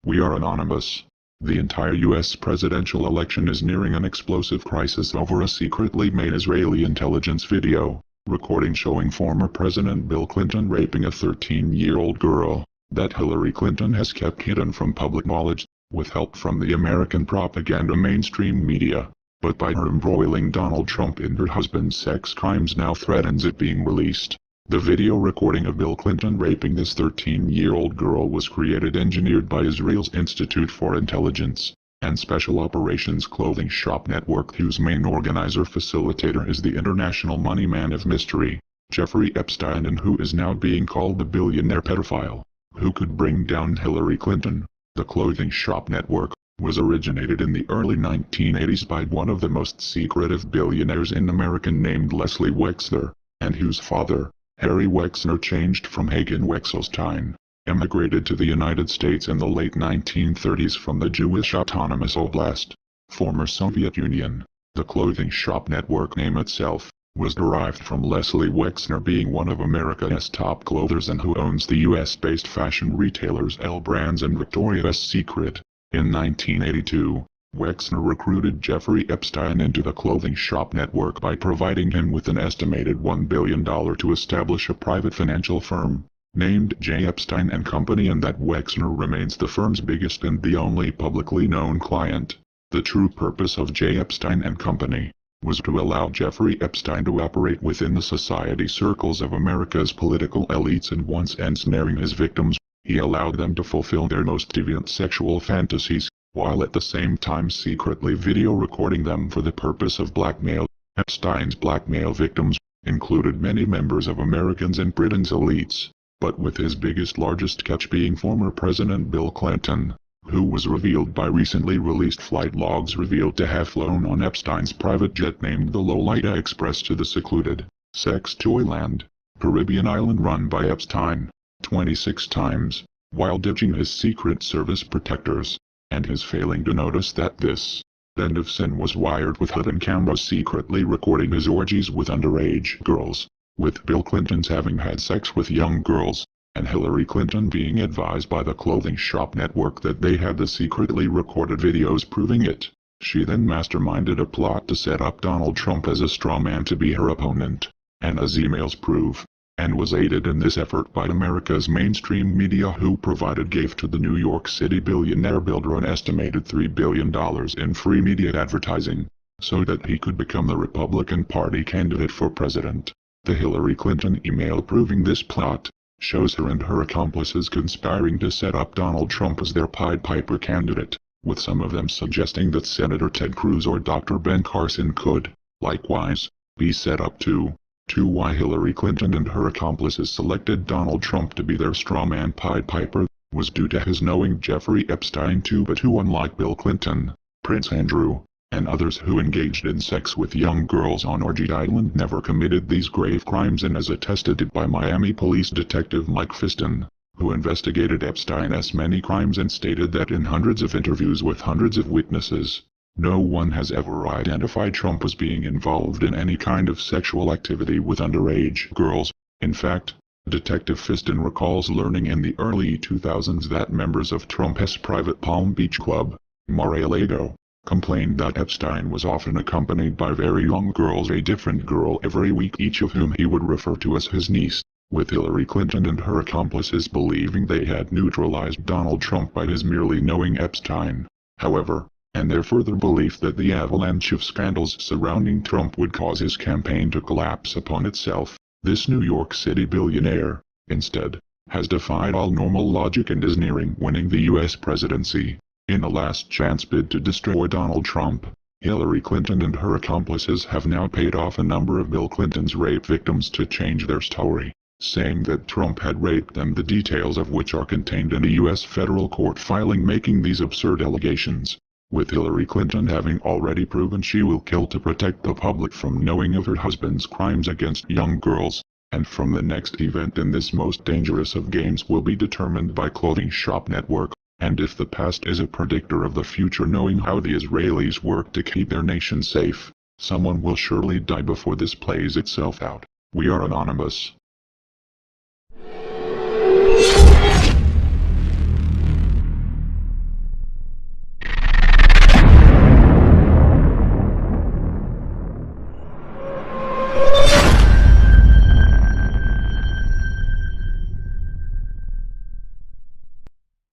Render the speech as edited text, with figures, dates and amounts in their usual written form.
We are anonymous. The entire U.S. presidential election is nearing an explosive crisis over a secretly made Israeli intelligence video recording showing former President Bill Clinton raping a 13-year-old girl that Hillary Clinton has kept hidden from public knowledge, with help from the American propaganda mainstream media. But by her embroiling Donald Trump in her husband's sex crimes now threatens it being released. The video recording of Bill Clinton raping this 13-year-old girl was engineered by Israel's Institute for Intelligence and Special Operations clothing shop network, whose main organizer-facilitator is the international money man of mystery, Jeffrey Epstein, and who is now being called the billionaire pedophile who could bring down Hillary Clinton. The clothing shop network was originated in the early 1980s by one of the most secretive billionaires in America named Leslie Wexner, and whose father, Harry Wexner, changed from Hagen Wexelstein, emigrated to the United States in the late 1930s from the Jewish Autonomous Oblast, former Soviet Union. The clothing shop network name itself was derived from Leslie Wexner being one of America's top clothers and who owns the US-based fashion retailers L Brands and Victoria's Secret. In 1982, Wexner recruited Jeffrey Epstein into the clothing shop network by providing him with an estimated $1 billion to establish a private financial firm named J. Epstein & Company, and that Wexner remains the firm's biggest and the only publicly known client. The true purpose of J. Epstein & Company was to allow Jeffrey Epstein to operate within the society circles of America's political elites, and once ensnaring his victims, he allowed them to fulfill their most deviant sexual fantasies, while at the same time secretly video recording them for the purpose of blackmail. Epstein's blackmail victims included many members of Americans and Britain's elites, but with his largest catch being former President Bill Clinton, who was revealed by recently released flight logs revealed to have flown on Epstein's private jet named the Lolita Express to the secluded, sex toyland, Caribbean island run by Epstein 26 times, while ditching his Secret Service protectors, and his failing to notice that this band of sin was wired with hidden cameras secretly recording his orgies with underage girls, with Bill Clinton's having had sex with young girls, and Hillary Clinton being advised by the clothing shop network that they had the secretly recorded videos proving it. She then masterminded a plot to set up Donald Trump as a straw man to be her opponent, and as emails prove, and was aided in this effort by America's mainstream media, who gave to the New York City billionaire builder an estimated $3 billion in free media advertising, so that he could become the Republican Party candidate for president. The Hillary Clinton email proving this plot shows her and her accomplices conspiring to set up Donald Trump as their Pied Piper candidate, with some of them suggesting that Senator Ted Cruz or Dr. Ben Carson could, likewise, be set up too. Why Hillary Clinton and her accomplices selected Donald Trump to be their strawman Pied Piper was due to his knowing Jeffrey Epstein too, but who, unlike Bill Clinton, Prince Andrew, and others who engaged in sex with young girls on Orgy Island, never committed these grave crimes, and as attested by Miami police detective Mike Fiston, who investigated Epstein's many crimes and stated that in hundreds of interviews with hundreds of witnesses, no one has ever identified Trump as being involved in any kind of sexual activity with underage girls. In fact, Detective Fiston recalls learning in the early 2000s that members of Trump's private Palm Beach club, Mar-a-Lago, complained that Epstein was often accompanied by very young girls, a different girl every week, each of whom he would refer to as his niece, with Hillary Clinton and her accomplices believing they had neutralized Donald Trump by his merely knowing Epstein. However, and their further belief that the avalanche of scandals surrounding Trump would cause his campaign to collapse upon itself, this New York City billionaire, instead, has defied all normal logic and is nearing winning the U.S. presidency. In a last-chance bid to destroy Donald Trump, Hillary Clinton and her accomplices have now paid off a number of Bill Clinton's rape victims to change their story, saying that Trump had raped them, the details of which are contained in a U.S. federal court filing making these absurd allegations, with Hillary Clinton having already proven she will kill to protect the public from knowing of her husband's crimes against young girls, and from the next event in this most dangerous of games will be determined by clothing shop network. And if the past is a predictor of the future, knowing how the Israelis work to keep their nation safe, someone will surely die before this plays itself out. We are anonymous.